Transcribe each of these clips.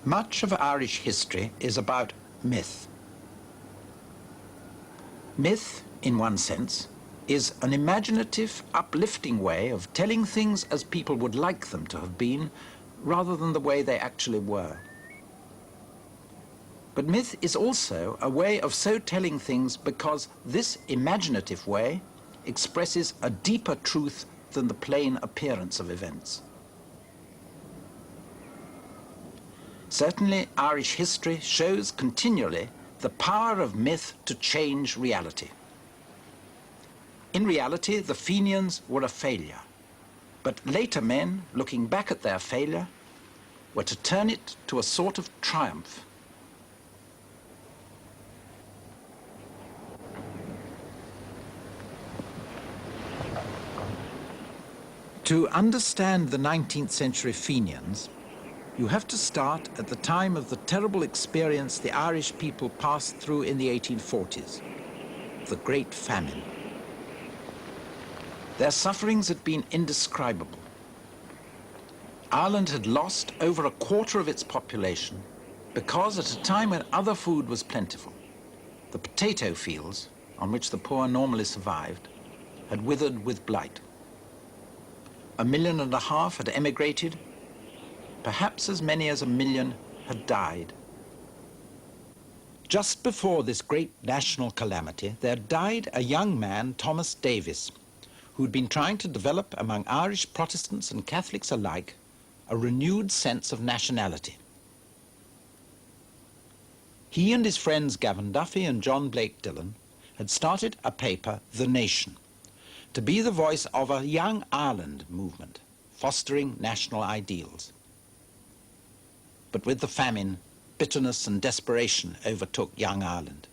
Much of Irish history is about myth. Myth, in one sense, is an imaginative, uplifting way of telling things as people would like them to have been, rather than the way they actually were. But myth is also a way of so telling things because this imaginative way expresses a deeper truth than the plain appearance of events. Certainly, Irish history shows continually the power of myth to change reality. In reality, the Fenians were a failure, but later men, looking back at their failure, were to turn it to a sort of triumph. To understand the 19th century Fenians, you have to start at the time of the terrible experience the Irish people passed through in the 1840s, the Great Famine. Their sufferings had been indescribable. Ireland had lost over a quarter of its population because at a time when other food was plentiful, the potato fields, on which the poor normally survived, had withered with blight. 1.5 million had emigrated. Perhaps as many as 1 million had died. Just before this great national calamity, there died a young man, Thomas Davis, who'd been trying to develop among Irish Protestants and Catholics alike a renewed sense of nationality. He and his friends Gavin Duffy and John Blake Dillon had started a paper, The Nation, to be the voice of a young Ireland movement, fostering national ideals. But with the famine, bitterness and desperation overtook young Ireland,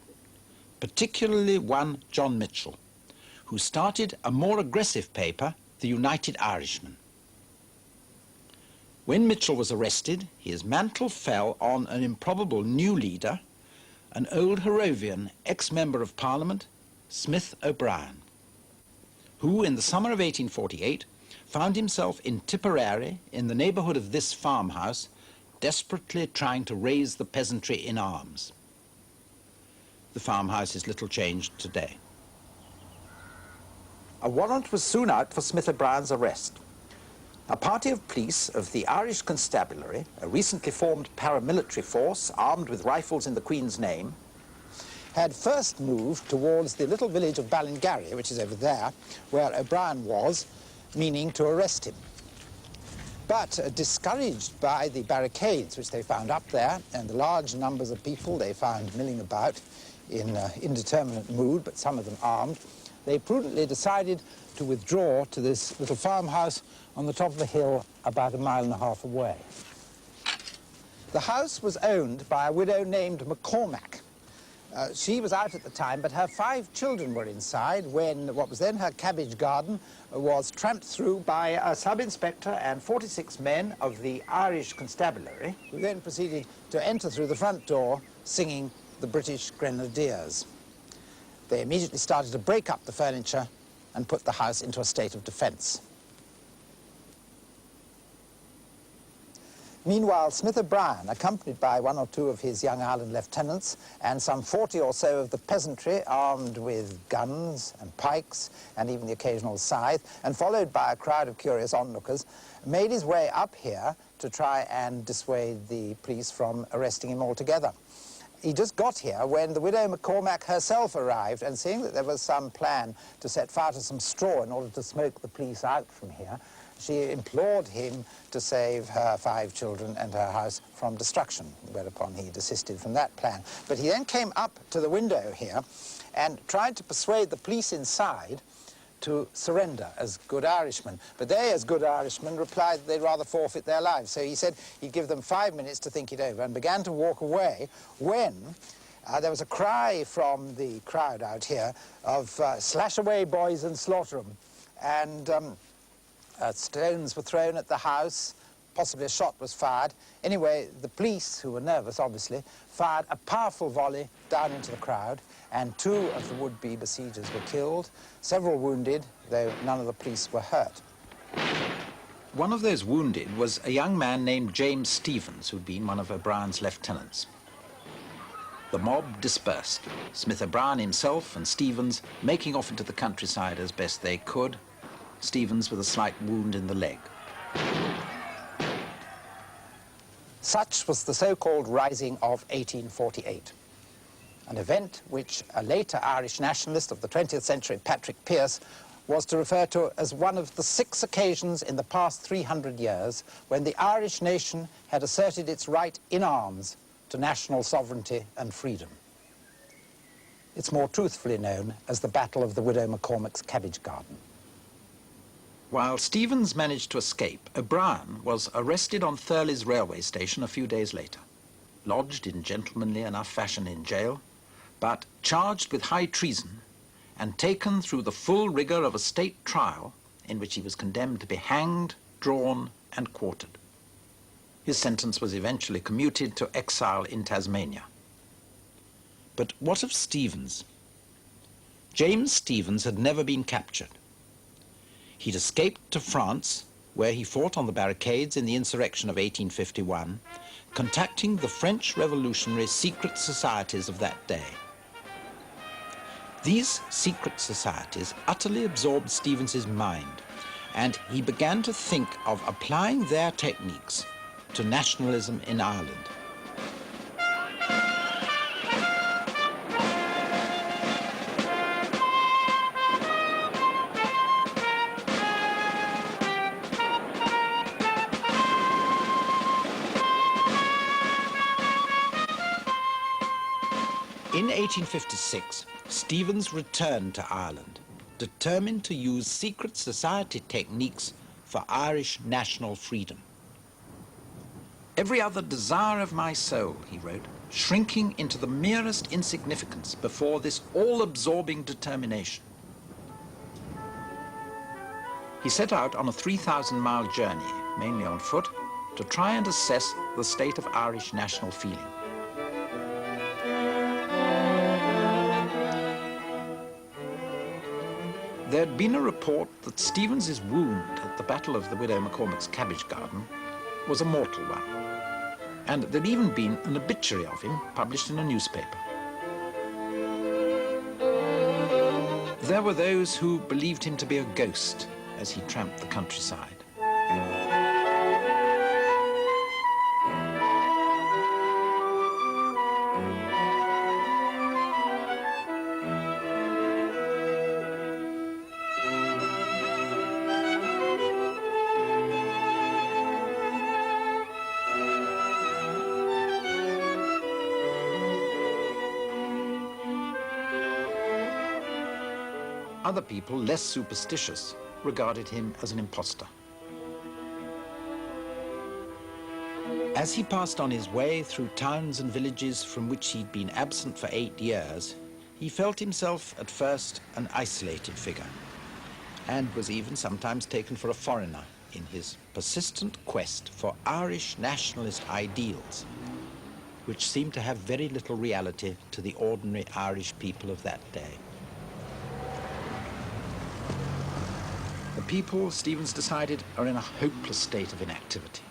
particularly one John Mitchell, who started a more aggressive paper, The United Irishman. When Mitchell was arrested, his mantle fell on an improbable new leader, an old Harrovian ex-member of Parliament, Smith O'Brien, who in the summer of 1848 found himself in Tipperary, in the neighbourhood of this farmhouse, desperately trying to raise the peasantry in arms. The farmhouse is little changed today. A warrant was soon out for Smith O'Brien's arrest. A party of police of the Irish Constabulary, a recently formed paramilitary force armed with rifles in the Queen's name, had first moved towards the little village of Ballingarry, which is over there, where O'Brien was, meaning to arrest him. But discouraged by the barricades which they found up there and the large numbers of people they found milling about in indeterminate mood, but some of them armed, they prudently decided to withdraw to this little farmhouse on the top of a hill about 1.5 miles away. The house was owned by a widow named McCormack. She was out at the time, but her 5 children were inside when what was then her cabbage garden was tramped through by a sub-inspector and 46 men of the Irish Constabulary, who then proceeded to enter through the front door singing the British Grenadiers. They immediately started to break up the furniture and put the house into a state of defence. Meanwhile, Smith O'Brien, accompanied by 1 or 2 of his young Ireland lieutenants and some 40 or so of the peasantry armed with guns and pikes and even the occasional scythe, and followed by a crowd of curious onlookers, made his way up here to try and dissuade the police from arresting him altogether. He just got here when the widow McCormack herself arrived, and seeing that there was some plan to set fire to some straw in order to smoke the police out from here, she implored him to save her 5 children and her house from destruction, whereupon he desisted from that plan. But he then came up to the window here and tried to persuade the police inside to surrender as good Irishmen. But they, as good Irishmen, replied that they'd rather forfeit their lives. So he said he'd give them 5 minutes to think it over and began to walk away when there was a cry from the crowd out here of slash away, boys, and slaughter 'em. And stones were thrown at the house, possibly a shot was fired. Anyway, the police, who were nervous, obviously, fired a powerful volley down into the crowd, and 2 of the would-be besiegers were killed, several wounded, though none of the police were hurt. One of those wounded was a young man named James Stevens, who'd been one of O'Brien's lieutenants. The mob dispersed, Smith O'Brien himself and Stevens making off into the countryside as best they could, Stevens with a slight wound in the leg. Such was the so-called Rising of 1848, an event which a later Irish nationalist of the 20th century, Patrick Pearse, was to refer to as one of the 6 occasions in the past 300 years when the Irish nation had asserted its right in arms to national sovereignty and freedom. It's more truthfully known as the Battle of the Widow McCormick's Cabbage Garden. While Stevens managed to escape, O'Brien was arrested on Thurles railway station a few days later, lodged in gentlemanly enough fashion in jail, but charged with high treason and taken through the full rigour of a state trial in which he was condemned to be hanged, drawn and quartered. His sentence was eventually commuted to exile in Tasmania. But what of Stevens? James Stevens had never been captured. He'd escaped to France, where he fought on the barricades in the insurrection of 1851, contacting the French revolutionary secret societies of that day. These secret societies utterly absorbed Stevens's mind, and he began to think of applying their techniques to nationalism in Ireland. In 1856, Stevens returned to Ireland, determined to use secret society techniques for Irish national freedom. "Every other desire of my soul," he wrote, "shrinking into the merest insignificance before this all-absorbing determination." He set out on a 3,000-mile journey, mainly on foot, to try and assess the state of Irish national feeling. There had been a report that Stevens's wound at the Battle of the Widow McCormick's Cabbage Garden was a mortal one, and there'd even been an obituary of him published in a newspaper. There were those who believed him to be a ghost as he tramped the countryside. Other people, less superstitious, regarded him as an impostor. As he passed on his way through towns and villages from which he'd been absent for 8 years, he felt himself at first an isolated figure, and was even sometimes taken for a foreigner in his persistent quest for Irish nationalist ideals, which seemed to have very little reality to the ordinary Irish people of that day. The people, Stevens decided, are in a hopeless state of inactivity.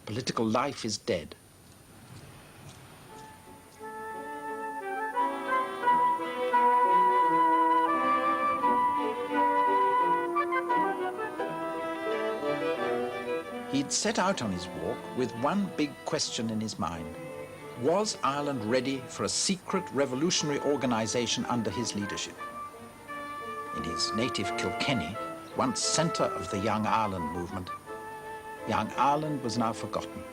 Political life is dead. He'd set out on his walk with one big question in his mind. Was Ireland ready for a secret revolutionary organization under his leadership? In his native Kilkenny, once centre of the Young Ireland movement, Young Ireland was now forgotten.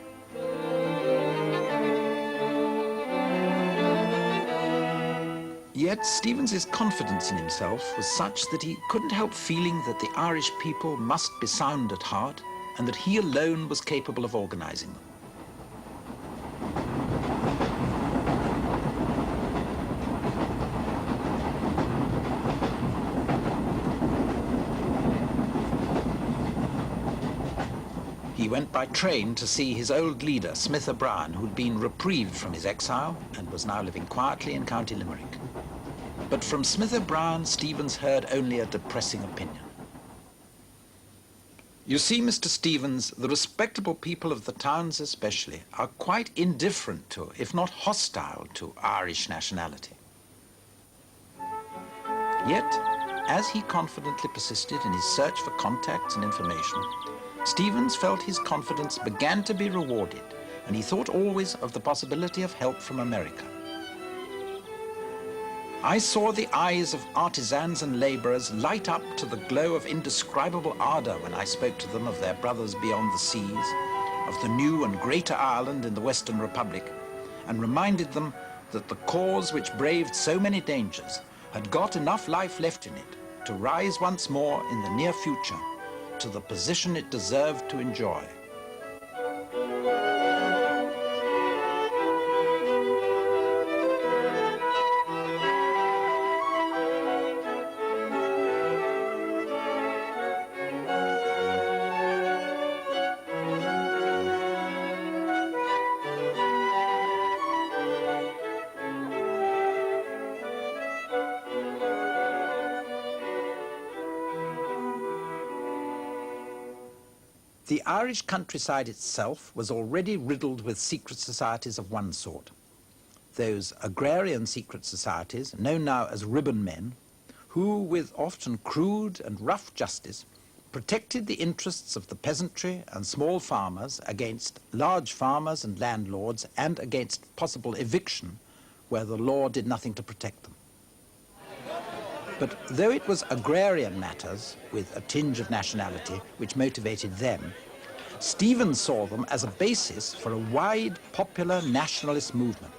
Yet Stevens's confidence in himself was such that he couldn't help feeling that the Irish people must be sound at heart and that he alone was capable of organizing them. He went by train to see his old leader, Smith O'Brien, who'd been reprieved from his exile and was now living quietly in County Limerick. But from Smith O'Brien, Stevens heard only a depressing opinion. You see, Mr. Stevens, the respectable people of the towns especially are quite indifferent to, if not hostile to, Irish nationality. Yet, as he confidently persisted in his search for contacts and information, Stevens felt his confidence began to be rewarded, and he thought always of the possibility of help from America. I saw the eyes of artisans and laborers light up to the glow of indescribable ardor when I spoke to them of their brothers beyond the seas, of the new and greater Ireland in the Western Republic, and reminded them that the cause which braved so many dangers had got enough life left in it to rise once more in the near future to the position it deserved to enjoy. The Irish countryside itself was already riddled with secret societies of one sort. Those agrarian secret societies, known now as ribbon men, who, with often crude and rough justice, protected the interests of the peasantry and small farmers against large farmers and landlords and against possible eviction where the law did nothing to protect them. But though it was agrarian matters, with a tinge of nationality, which motivated them, Stevens saw them as a basis for a wide popular nationalist movement,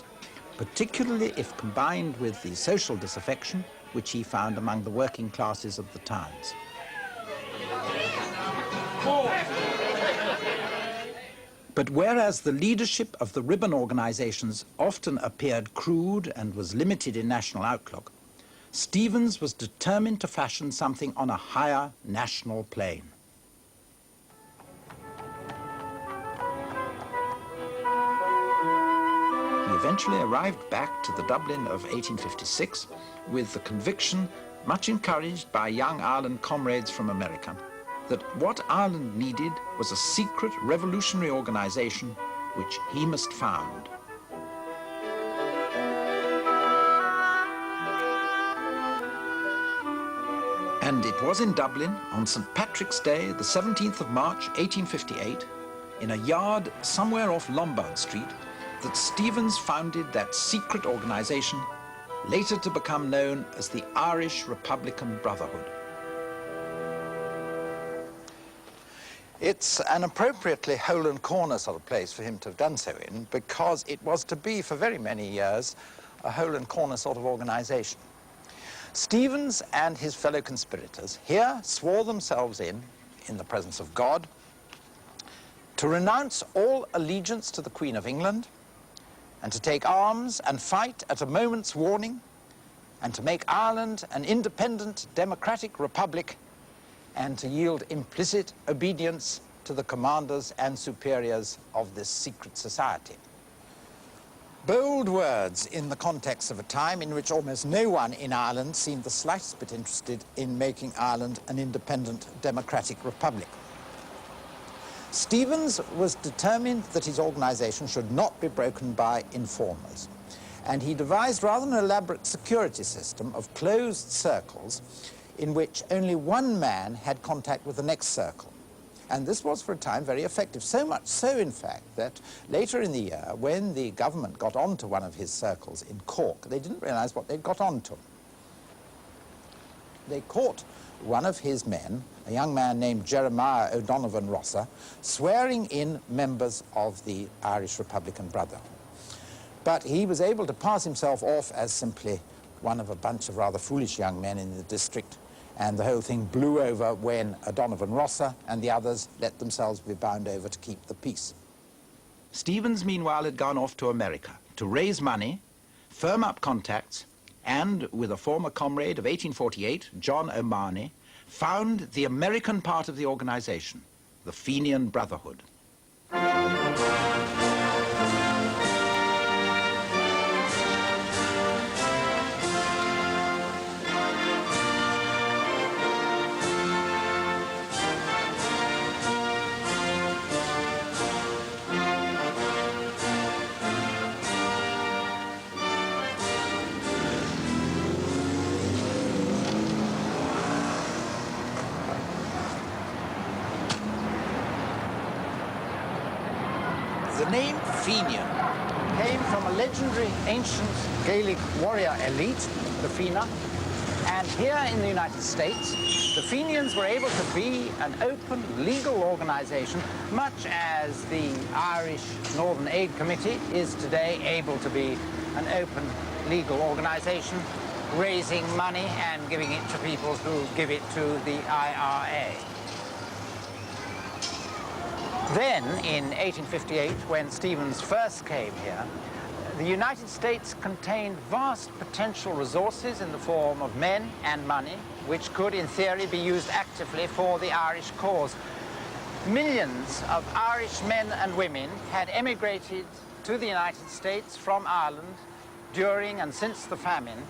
particularly if combined with the social disaffection which he found among the working classes of the towns. But whereas the leadership of the ribbon organizations often appeared crude and was limited in national outlook, Stevens was determined to fashion something on a higher national plane. He eventually arrived back to the Dublin of 1856 with the conviction, much encouraged by young Ireland comrades from America, that what Ireland needed was a secret revolutionary organization which he must found. And it was in Dublin, on St. Patrick's Day, the 17th of March, 1858, in a yard somewhere off Lombard Street, that Stevens founded that secret organization, later to become known as the Irish Republican Brotherhood. It's an appropriately hole and corner sort of place for him to have done so in, because it was to be, for very many years, a hole and corner sort of organization. Stevens and his fellow conspirators here swore themselves in the presence of God, to renounce all allegiance to the Queen of England, and to take arms and fight at a moment's warning, and to make Ireland an independent democratic republic, and to yield implicit obedience to the commanders and superiors of this secret society. Bold words in the context of a time in which almost no one in Ireland seemed the slightest bit interested in making Ireland an independent democratic republic. Stevens was determined that his organization should not be broken by informers, and he devised rather an elaborate security system of closed circles in which only one man had contact with the next circle. And this was for a time very effective, so much so, in fact, that later in the year, when the government got onto one of his circles in Cork, they didn't realize what they'd got onto. They caught one of his men, a young man named Jeremiah O'Donovan Rosser, swearing in members of the Irish Republican Brotherhood. But he was able to pass himself off as simply one of a bunch of rather foolish young men in the district, and the whole thing blew over when O'Donovan Rosser and the others let themselves be bound over to keep the peace. Stevens, meanwhile, had gone off to America to raise money, firm up contacts, and, with a former comrade of 1848, John O'Mahony, found the American part of the organization, the Fenian Brotherhood. The name Fenian came from a legendary ancient Gaelic warrior elite, the Fena. And here in the United States, the Fenians were able to be an open, legal organization, much as the Irish Northern Aid Committee is today able to be an open, legal organization, raising money and giving it to people who give it to the IRA. Then, in 1858, when Stevens first came here, the United States contained vast potential resources in the form of men and money, which could, in theory, be used actively for the Irish cause. Millions of Irish men and women had emigrated to the United States from Ireland during and since the famine,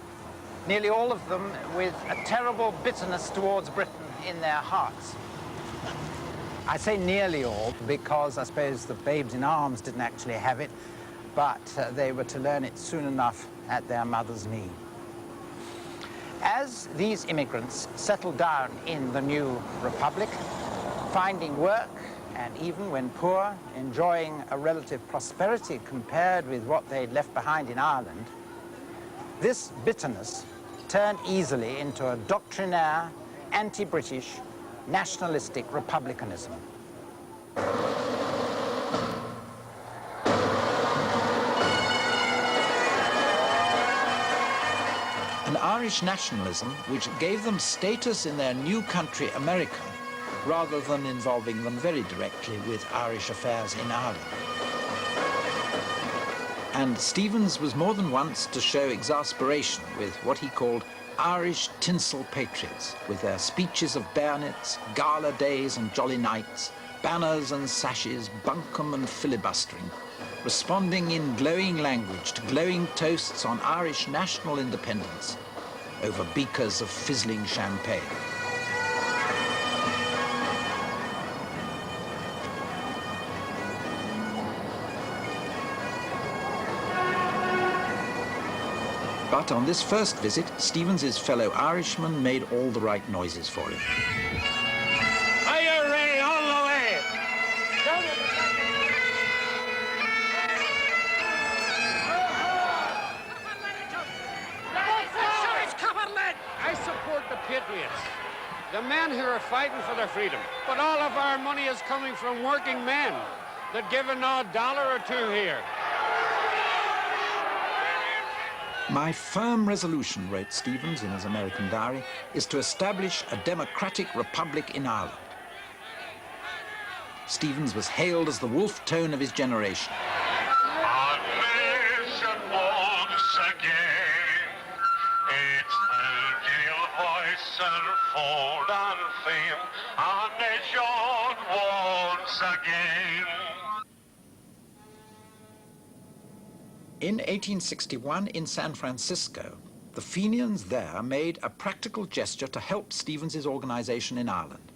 nearly all of them with a terrible bitterness towards Britain in their hearts. I say nearly all because I suppose the babes in arms didn't actually have it, but they were to learn it soon enough at their mother's knee. As these immigrants settled down in the new republic, finding work, and even when poor, enjoying a relative prosperity compared with what they'd left behind in Ireland, this bitterness turned easily into a doctrinaire, anti-British, nationalistic republicanism. An Irish nationalism which gave them status in their new country, America, rather than involving them very directly with Irish affairs in Ireland. And Stevens was more than once to show exasperation with what he called Irish tinsel patriots, with their speeches of bayonets, gala days and jolly nights, banners and sashes, bunkum and filibustering, responding in glowing language to glowing toasts on Irish national independence over beakers of fizzling champagne. But on this first visit, Stevens's fellow Irishmen made all the right noises for him. Are you ready? All the way! I support the patriots, the men who are fighting for their freedom. But all of our money is coming from working men that give a dollar or two here. My firm resolution, wrote Stevens in his American diary, is to establish a democratic republic in Ireland. Stevens was hailed as the wolf tone of his generation. Our nation once again, its ideal voice and fold and fame, our nation once again. In 1861, in San Francisco, the Fenians there made a practical gesture to help Stevens's organization in Ireland.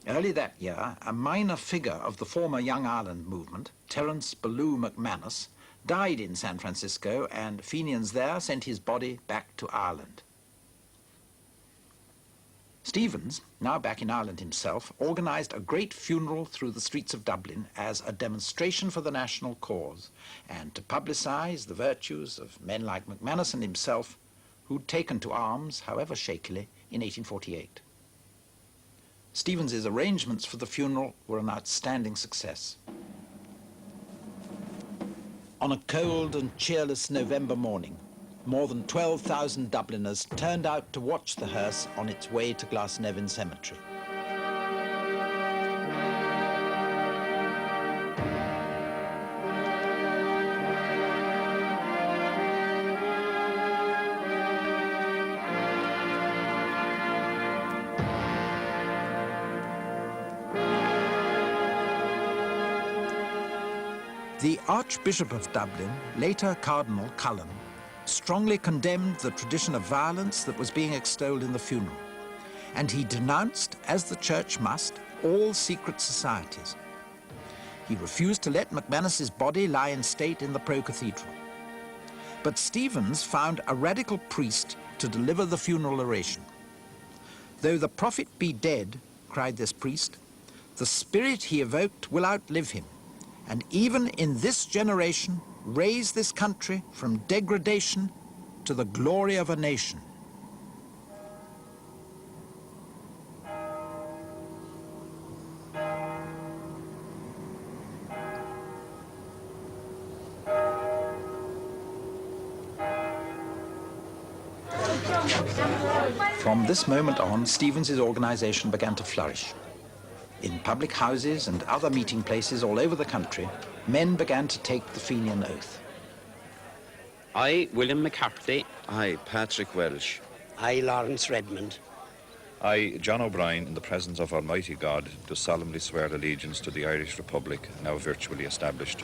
Early that year, a minor figure of the former Young Ireland movement, Terence Ballou McManus, died in San Francisco, and Fenians there sent his body back to Ireland. Stevens, now back in Ireland himself, organized a great funeral through the streets of Dublin as a demonstration for the national cause and to publicize the virtues of men like McManus and himself, who'd taken to arms, however shakily, in 1848. Stevens's arrangements for the funeral were an outstanding success. On a cold and cheerless November morning, more than 12,000 Dubliners turned out to watch the hearse on its way to Glasnevin Cemetery. The Archbishop of Dublin, later Cardinal Cullen, strongly condemned the tradition of violence that was being extolled in the funeral, and he denounced, as the Church must, all secret societies. He refused to let McManus's body lie in state in the pro-cathedral. But Stevens found a radical priest to deliver the funeral oration. Though the prophet be dead, cried this priest, the spirit he evoked will outlive him, and even in this generation raise this country from degradation to the glory of a nation. From this moment on, Stevens's organisation began to flourish. In public houses and other meeting places all over the country, men began to take the Fenian oath. I, William McCarthy. I, Patrick Welsh. I, Lawrence Redmond. I, John O'Brien, in the presence of Almighty God, do solemnly swear allegiance to the Irish Republic, now virtually established,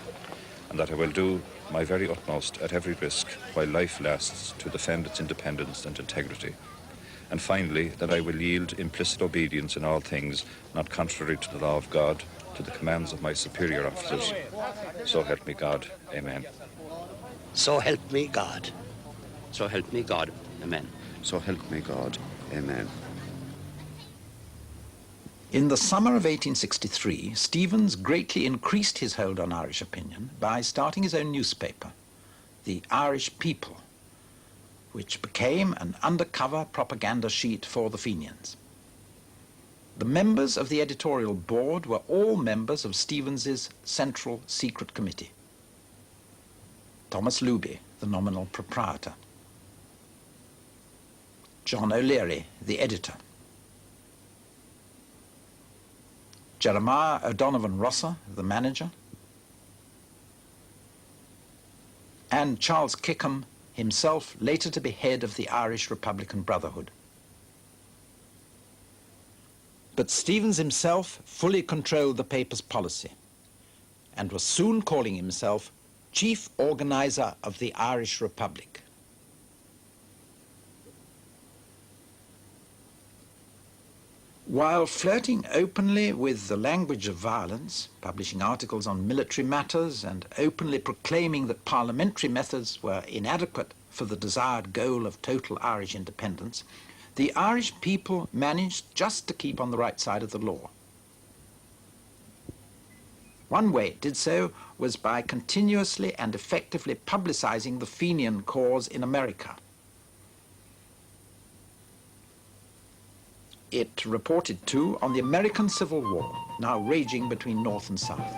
and that I will do my very utmost at every risk, while life lasts, to defend its independence and integrity. And finally, that I will yield implicit obedience in all things, not contrary to the law of God, to the commands of my superior officers. So help me God. Amen. So help me God. So help me God. Amen. So help me God. Amen. In the summer of 1863, Stevens greatly increased his hold on Irish opinion by starting his own newspaper, the Irish People, which became an undercover propaganda sheet for the Fenians. The members of the editorial board were all members of Stevens's Central Secret Committee. Thomas Luby, the nominal proprietor. John O'Leary, the editor. Jeremiah O'Donovan Rosser, the manager. And Charles Kickham, himself later to be head of the Irish Republican Brotherhood. But Stevens himself fully controlled the paper's policy and was soon calling himself chief organizer of the Irish Republic. While flirting openly with the language of violence, publishing articles on military matters, and openly proclaiming that parliamentary methods were inadequate for the desired goal of total Irish independence, the Irish People managed just to keep on the right side of the law. One way it did so was by continuously and effectively publicizing the Fenian cause in America. It reported, too, on the American Civil War, now raging between North and South.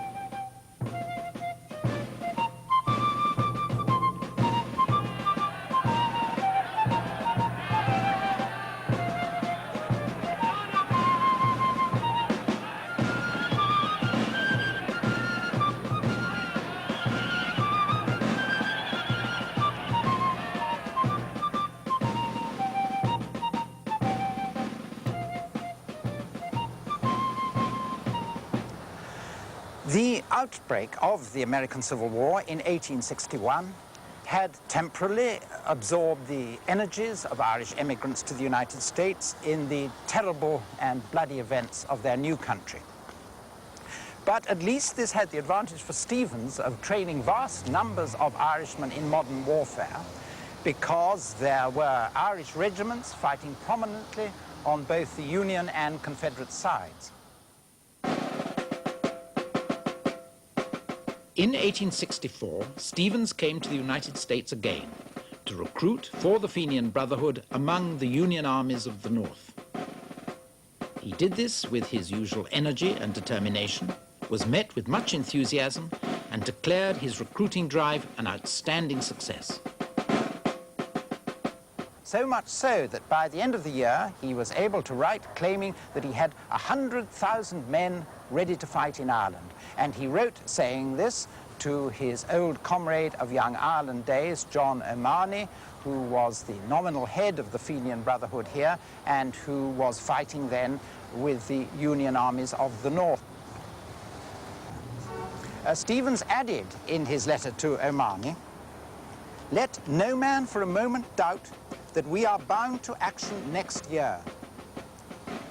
The outbreak of the American Civil War in 1861 had temporarily absorbed the energies of Irish emigrants to the United States in the terrible and bloody events of their new country. But at least this had the advantage for Stevens of training vast numbers of Irishmen in modern warfare, because there were Irish regiments fighting prominently on both the Union and Confederate sides. In 1864, Stevens came to the United States again to recruit for the Fenian Brotherhood among the Union armies of the North. He did this with his usual energy and determination, was met with much enthusiasm, and declared his recruiting drive an outstanding success. So much so that by the end of the year, he was able to write claiming that he had 100,000 men ready to fight in Ireland. And he wrote saying this to his old comrade of young Ireland days, John O'Mahony, who was the nominal head of the Fenian Brotherhood here and who was fighting then with the Union armies of the North. Stevens added in his letter to O'Mahony, "Let no man for a moment doubt that we are bound to action next year.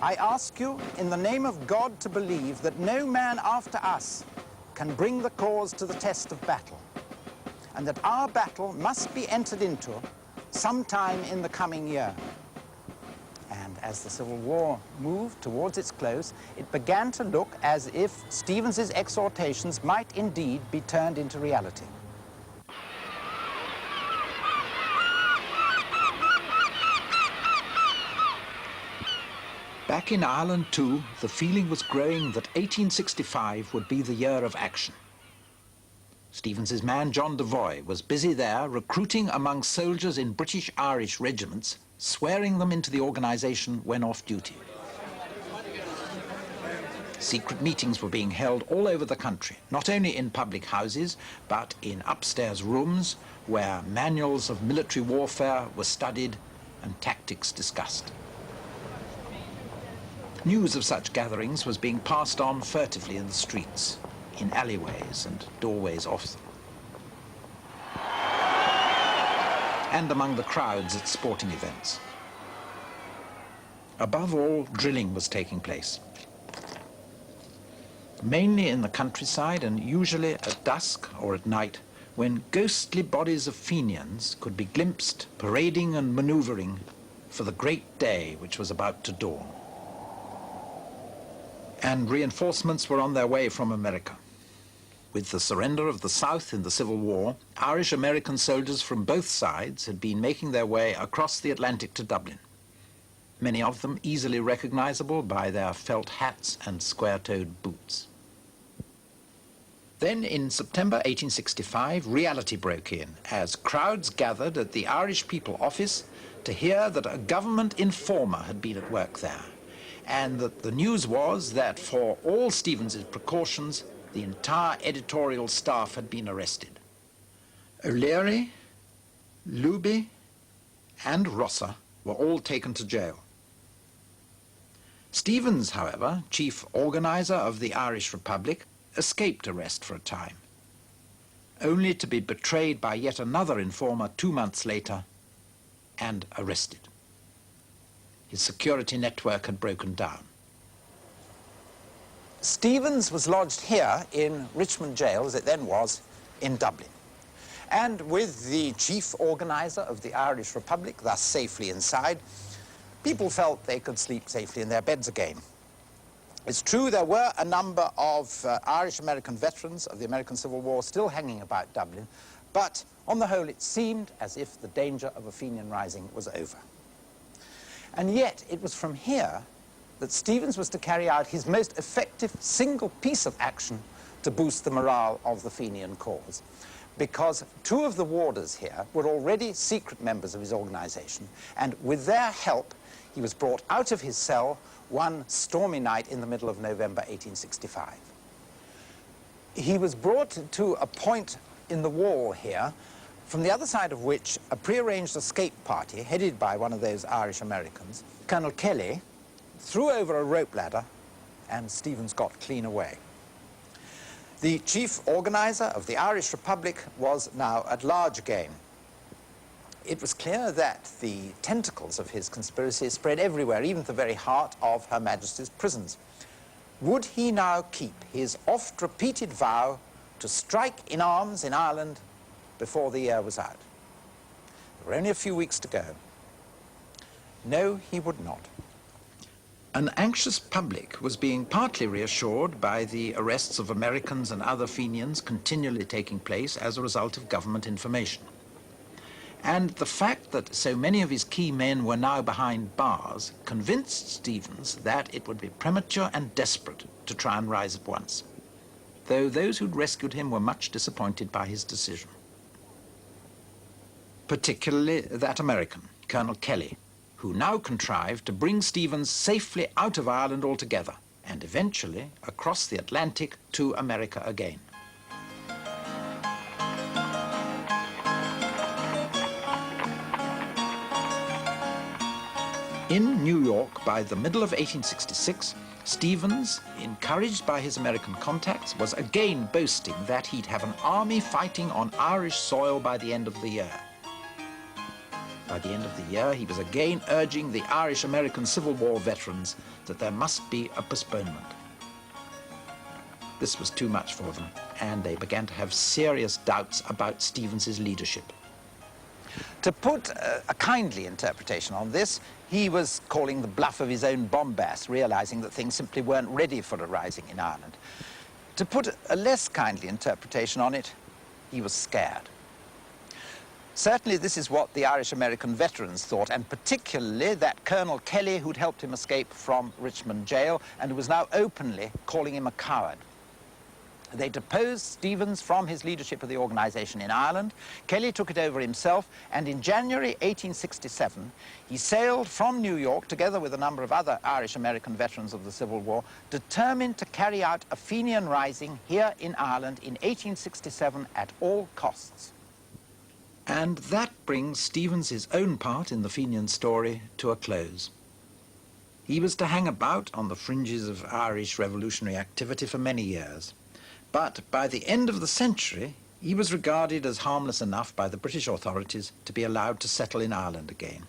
I ask you in the name of God to believe that no man after us can bring the cause to the test of battle, and that our battle must be entered into sometime in the coming year." And as the Civil War moved towards its close, it began to look as if Stephens's exhortations might indeed be turned into reality. Back in Ireland too, the feeling was growing that 1865 would be the year of action. Stephens's man John Devoy was busy there recruiting among soldiers in British-Irish regiments, swearing them into the organisation when off duty. Secret meetings were being held all over the country, not only in public houses, but in upstairs rooms where manuals of military warfare were studied and tactics discussed. News of such gatherings was being passed on furtively in the streets, in alleyways and doorways off them, and among the crowds at sporting events. Above all, drilling was taking place, mainly in the countryside and usually at dusk or at night, when ghostly bodies of Fenians could be glimpsed parading and manoeuvring for the great day which was about to dawn. And reinforcements were on their way from America. With the surrender of the South in the Civil War, Irish-American soldiers from both sides had been making their way across the Atlantic to Dublin, many of them easily recognizable by their felt hats and square-toed boots. Then, in September 1865, reality broke in as crowds gathered at the Irish People Office to hear that a government informer had been at work there, and that the news was that for all Stephens's precautions, the entire editorial staff had been arrested. O'Leary, Luby, and Rosser were all taken to jail. Stephens, however, chief organizer of the Irish Republic, escaped arrest for a time, only to be betrayed by yet another informer 2 months later and arrested. His security network had broken down. Stephens was lodged here in Richmond Jail, as it then was, in Dublin. And with the chief organizer of the Irish Republic thus safely inside, people felt they could sleep safely in their beds again. It's true there were a number of Irish-American veterans of the American Civil War still hanging about Dublin, but on the whole it seemed as if the danger of a Fenian rising was over. And yet it was from here that Stephens was to carry out his most effective single piece of action to boost the morale of the Fenian cause, because 2 of the warders here were already secret members of his organization, and with their help he was brought out of his cell one stormy night in the middle of November 1865. He was brought to a point in the wall here, from the other side of which a prearranged escape party, headed by one of those Irish-Americans, Colonel Kelly, threw over a rope ladder, and Stephens got clean away. The chief organizer of the Irish Republic was now at large again. It was clear that the tentacles of his conspiracy spread everywhere, even to the very heart of Her Majesty's prisons. Would he now keep his oft-repeated vow to strike in arms in Ireland before the year was out? There were only a few weeks to go. No, he would not. An anxious public was being partly reassured by the arrests of Americans and other Fenians continually taking place as a result of government information. And the fact that so many of his key men were now behind bars convinced Stephens that it would be premature and desperate to try and rise at once, though those who'd rescued him were much disappointed by his decision. Particularly that American, Colonel Kelly, who now contrived to bring Stephens safely out of Ireland altogether and eventually across the Atlantic to America again. In New York, by the middle of 1866, Stephens, encouraged by his American contacts, was again boasting that he'd have an army fighting on Irish soil by the end of the year. By the end of the year, he was again urging the Irish-American Civil War veterans that there must be a postponement. This was too much for them, and they began to have serious doubts about Stephens's leadership. To put a kindly interpretation on this, he was calling the bluff of his own bombast, realizing that things simply weren't ready for a rising in Ireland. To put a less kindly interpretation on it, he was scared. Certainly this is what the Irish-American veterans thought, and particularly that Colonel Kelly who'd helped him escape from Richmond jail and who was now openly calling him a coward. They deposed Stevens from his leadership of the organization in Ireland. Kelly took it over himself, and in January 1867, he sailed from New York, together with a number of other Irish-American veterans of the Civil War, determined to carry out a Fenian rising here in Ireland in 1867 at all costs. And that brings Stevens' own part in the Fenian story to a close. He was to hang about on the fringes of Irish revolutionary activity for many years. But by the end of the century, he was regarded as harmless enough by the British authorities to be allowed to settle in Ireland again,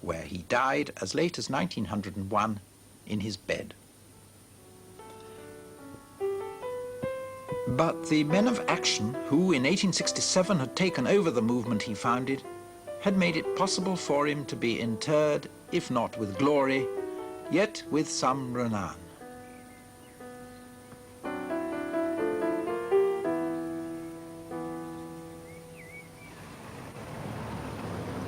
where he died as late as 1901 in his bed. But the men of action who in 1867 had taken over the movement he founded had made it possible for him to be interred, if not with glory, yet with some renown.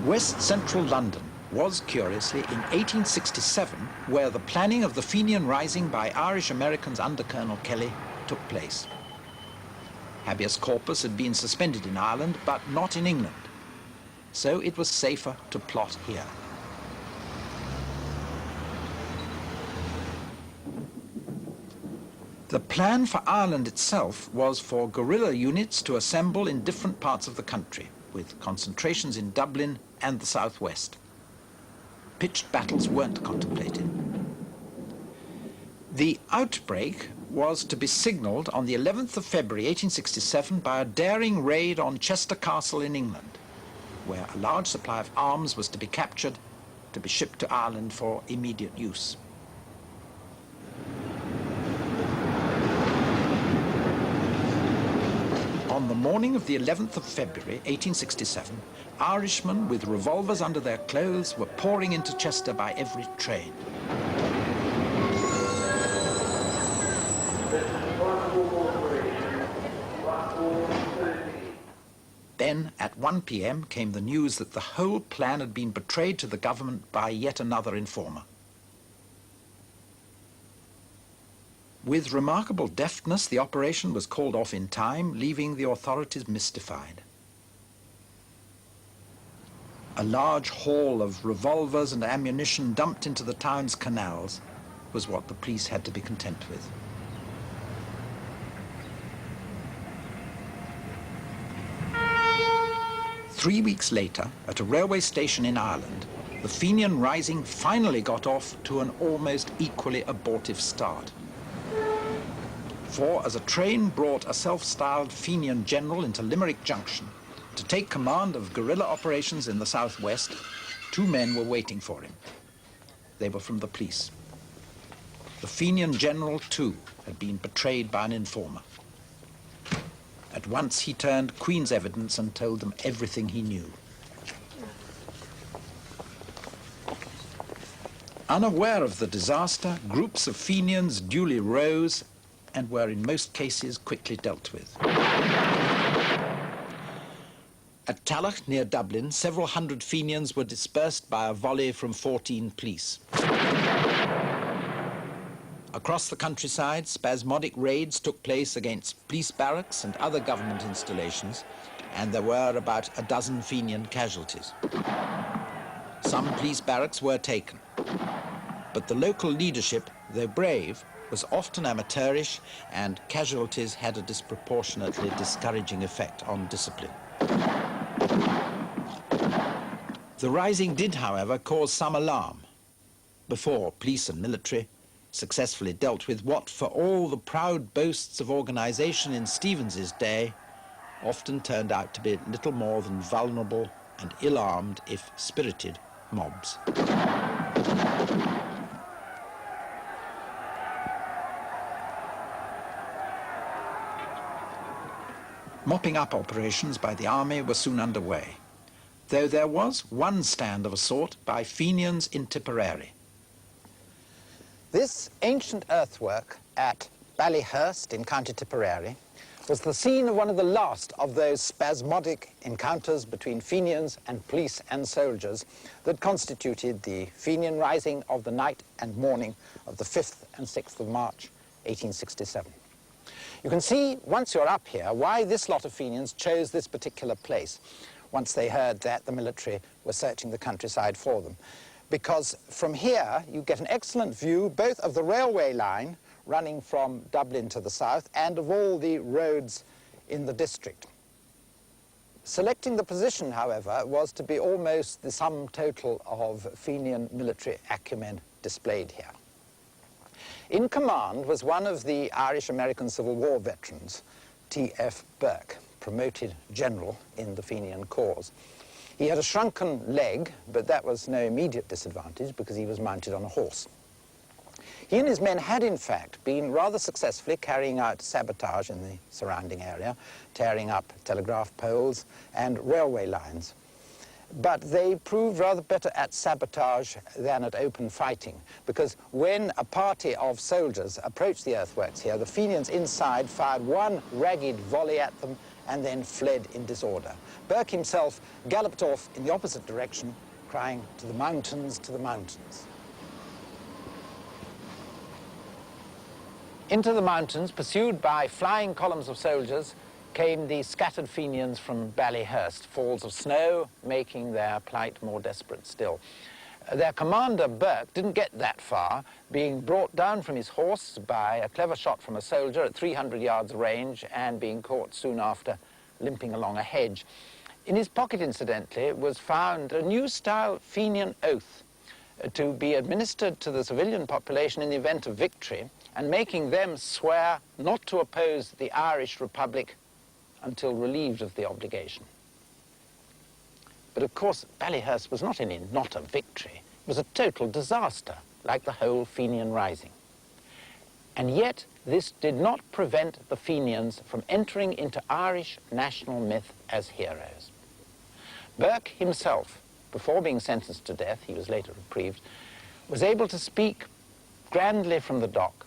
West Central London was, curiously, in 1867 where the planning of the Fenian Rising by Irish Americans under Colonel Kelly took place. Habeas corpus had been suspended in Ireland, but not in England, so it was safer to plot here. The plan for Ireland itself was for guerrilla units to assemble in different parts of the country, with concentrations in Dublin and the southwest. Pitched battles weren't contemplated. The outbreak was to be signalled on the 11th of February 1867 by a daring raid on Chester Castle in England, where a large supply of arms was to be captured to be shipped to Ireland for immediate use. On the morning of the 11th of February 1867, Irishmen with revolvers under their clothes were pouring into Chester by every train. Then, at 1 p.m, came the news that the whole plan had been betrayed to the government by yet another informer. With remarkable deftness, the operation was called off in time, leaving the authorities mystified. A large haul of revolvers and ammunition dumped into the town's canals was what the police had to be content with. Three weeks later, at a railway station in Ireland, the Fenian Rising finally got off to an almost equally abortive start. For as a train brought a self-styled Fenian general into Limerick Junction to take command of guerrilla operations in the southwest, two men were waiting for him. They were from the police. The Fenian general, too, had been betrayed by an informer. At once he turned Queen's evidence and told them everything he knew. Unaware of the disaster, groups of Fenians duly rose and were in most cases quickly dealt with. At Tallaght, near Dublin, several hundred Fenians were dispersed by a volley from 14 police. Across the countryside, spasmodic raids took place against police barracks and other government installations, and there were about a dozen Fenian casualties. Some police barracks were taken, but the local leadership, though brave, was often amateurish, and casualties had a disproportionately discouraging effect on discipline. The rising did, however, cause some alarm before police and military successfully dealt with what, for all the proud boasts of organization in Stevens's day, often turned out to be little more than vulnerable and ill-armed, if spirited, mobs. Mopping up operations by the army were soon underway. though there was one stand of a sort by Fenians in Tipperary. This ancient earthwork at Ballyhurst in County Tipperary was the scene of one of the last of those spasmodic encounters between Fenians and police and soldiers that constituted the Fenian Rising of the night and morning of the 5th and 6th of March, 1867. You can see, once you're up here, why this lot of Fenians chose this particular place once they heard that the military were searching the countryside for them. Because from here you get an excellent view both of the railway line running from Dublin to the south and of all the roads in the district. Selecting the position, however, was to be almost the sum total of Fenian military acumen displayed here. In command was one of the Irish-American Civil War veterans, T.F. Burke, promoted general in the Fenian cause. He had a shrunken leg, but that was no immediate disadvantage because he was mounted on a horse. He and his men had, in fact, been rather successfully carrying out sabotage in the surrounding area, tearing up telegraph poles and railway lines. But they proved rather better at sabotage than at open fighting, because when a party of soldiers approached the earthworks here, the Fenians inside fired one ragged volley at them and then fled in disorder. Burke himself galloped off in the opposite direction, crying, "To the mountains, to the mountains." Into the mountains, pursued by flying columns of soldiers, came the scattered Fenians from Ballyhurst, falls of snow making their plight more desperate still. Their commander, Burke, didn't get that far, being brought down from his horse by a clever shot from a soldier at 300 yards range and being caught soon after limping along a hedge. In his pocket, incidentally, was found a new-style Fenian oath to be administered to the civilian population in the event of victory, and making them swear not to oppose the Irish Republic until relieved of the obligation. But of course, Ballyhurst was not a victory. It was a total disaster, like the whole Fenian Rising. And yet, this did not prevent the Fenians from entering into Irish national myth as heroes. Burke himself, before being sentenced to death, he was later reprieved, was able to speak grandly from the dock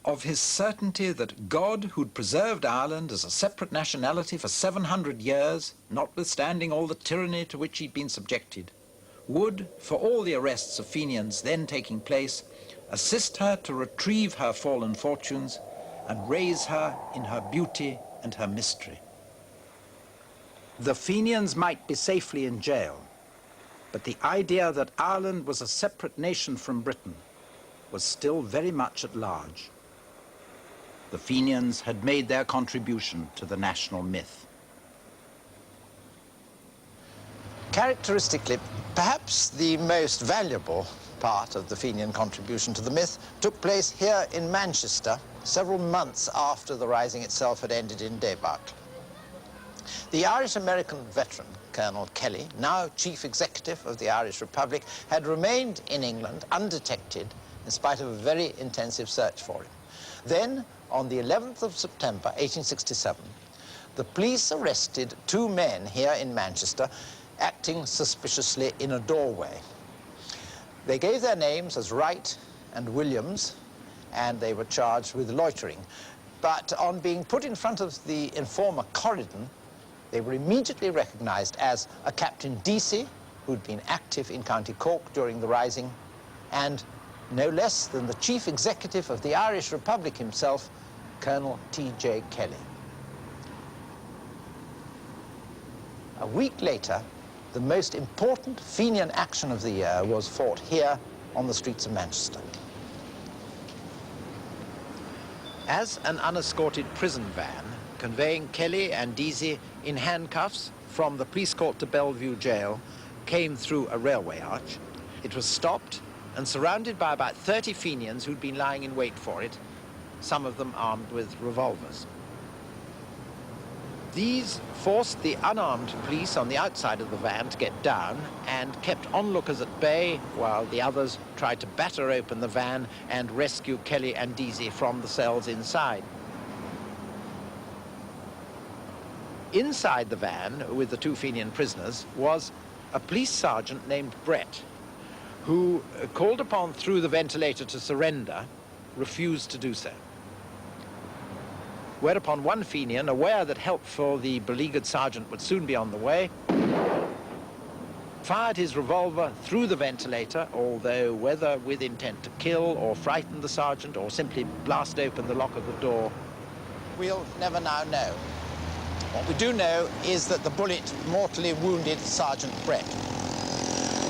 of his certainty that God, who'd preserved Ireland as a separate nationality for 700 years, notwithstanding all the tyranny to which he'd been subjected, would, for all the arrests of Fenians then taking place, assist her to retrieve her fallen fortunes and raise her in her beauty and her mystery. The Fenians might be safely in jail, but the idea that Ireland was a separate nation from Britain was still very much at large. The Fenians had made their contribution to the national myth. Characteristically, perhaps the most valuable part of the Fenian contribution to the myth took place here in Manchester several months after the rising itself had ended in debacle. The Irish-American veteran, Colonel Kelly, now Chief Executive of the Irish Republic, had remained in England undetected in spite of a very intensive search for him. Then, on the 11th of September, 1867, the police arrested two men here in Manchester acting suspiciously in a doorway. They gave their names as Wright and Williams, and they were charged with loitering. But on being put in front of the informer Corridon, they were immediately recognized as a Captain Deasy, who'd been active in County Cork during the Rising, and no less than the Chief Executive of the Irish Republic himself, Colonel T.J. Kelly. A week later, the most important Fenian action of the year was fought here on the streets of Manchester. As an unescorted prison van conveying Kelly and Deasy in handcuffs from the police court to Bellevue jail came through a railway arch, it was stopped and surrounded by about 30 Fenians who'd been lying in wait for it, some of them armed with revolvers. These forced the unarmed police on the outside of the van to get down and kept onlookers at bay while the others tried to batter open the van and rescue Kelly and Deasy from the cells inside. Inside the van with the two Fenian prisoners was a police sergeant named Brett, who, called upon through the ventilator to surrender, refused to do so. Whereupon one Fenian, aware that help for the beleaguered sergeant would soon be on the way, fired his revolver through the ventilator, although whether with intent to kill or frighten the sergeant or simply blast open the lock of the door, we'll never now know. What we do know is that the bullet mortally wounded Sergeant Brett.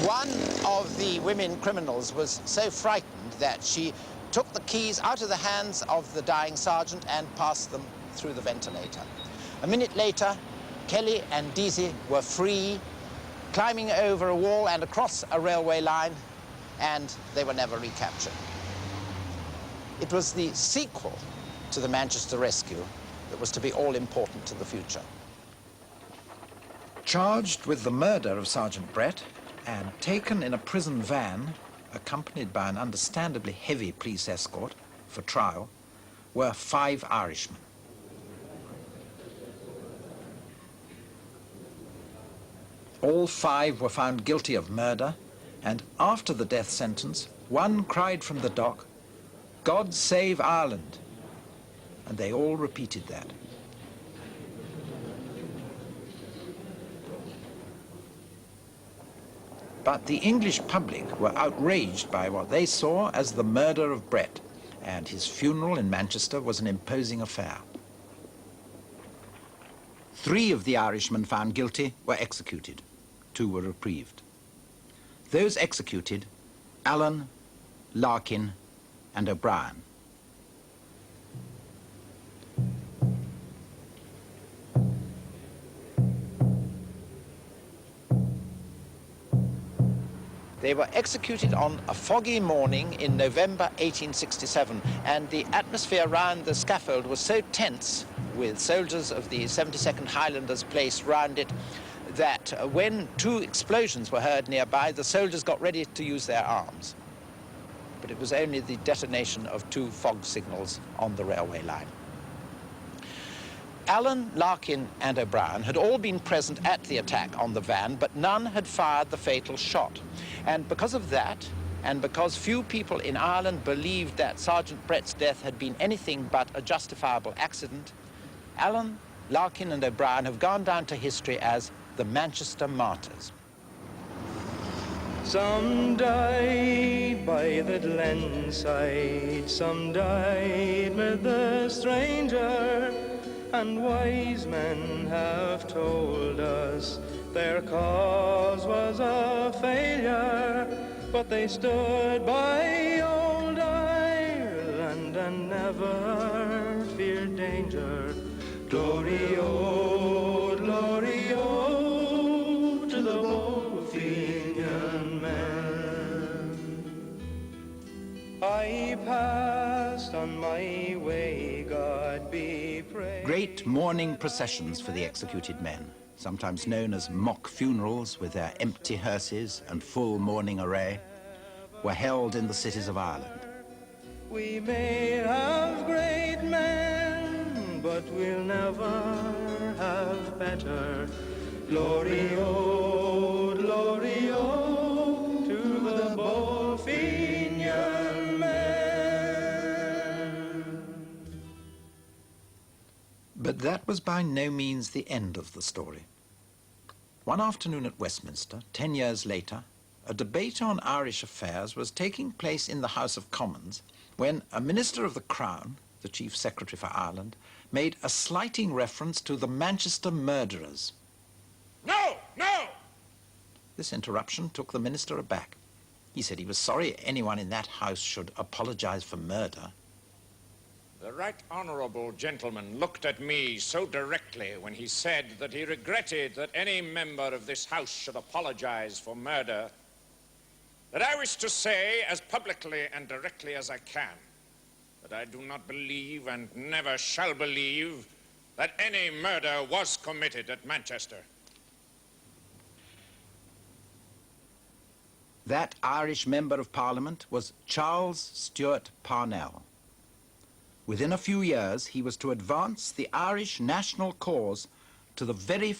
One of the women criminals was so frightened that she took the keys out of the hands of the dying sergeant and passed them through the ventilator. A minute later, Kelly and Deasy were free, climbing over a wall and across a railway line, and they were never recaptured. It was the sequel to the Manchester rescue that was to be all-important to the future. charged with the murder of Sergeant Brett and taken in a prison van, accompanied by an understandably heavy police escort for trial, were 5 Irishmen. All 5 were found guilty of murder, and after the death sentence, one cried from the dock, "God save Ireland," and they all repeated that. But the English public were outraged by what they saw as the murder of Brett, and his funeral in Manchester was an imposing affair. 3 of the Irishmen found guilty were executed. 2 were reprieved. Those executed, Allen, Larkin, and O'Brien. They were executed on a foggy morning in November 1867, and the atmosphere round the scaffold was so tense, with soldiers of the 72nd Highlanders placed round it, that when 2 explosions were heard nearby, the soldiers got ready to use their arms. But it was only the detonation of 2 fog signals on the railway line. Allen, Larkin, and O'Brien had all been present at the attack on the van, but none had fired the fatal shot. And because of that, and because few people in Ireland believed that Sergeant Brett's death had been anything but a justifiable accident, Allen, Larkin, and O'Brien have gone down to history as the Manchester Martyrs. Some died by the glen side, some died with the stranger, and wise men have told us their cause was a failure, but they stood by old Ireland and never feared danger. Glory, oh, to the bold Fenian men. I passed on my way, God be praised. Great mourning processions for the executed men, sometimes known as mock funerals with their empty hearses and full mourning array, were held in the cities of Ireland. We may have great men, but we'll never have better. Glory, oh, to the bold Fenian men. But that was by no means the end of the story. One afternoon at Westminster, 10 years later, a debate on Irish affairs was taking place in the House of Commons when a minister of the Crown, the Chief Secretary for Ireland, made a slighting reference to the Manchester murderers. No! This interruption took the minister aback. He said he was sorry anyone in that house should apologize for murder. The right honourable gentleman looked at me so directly when he said that he regretted that any member of this House should apologise for murder, that I wish to say as publicly and directly as I can that I do not believe and never shall believe that any murder was committed at Manchester. That Irish Member of Parliament was Charles Stuart Parnell. Within a few years, he was to advance the Irish national cause to the very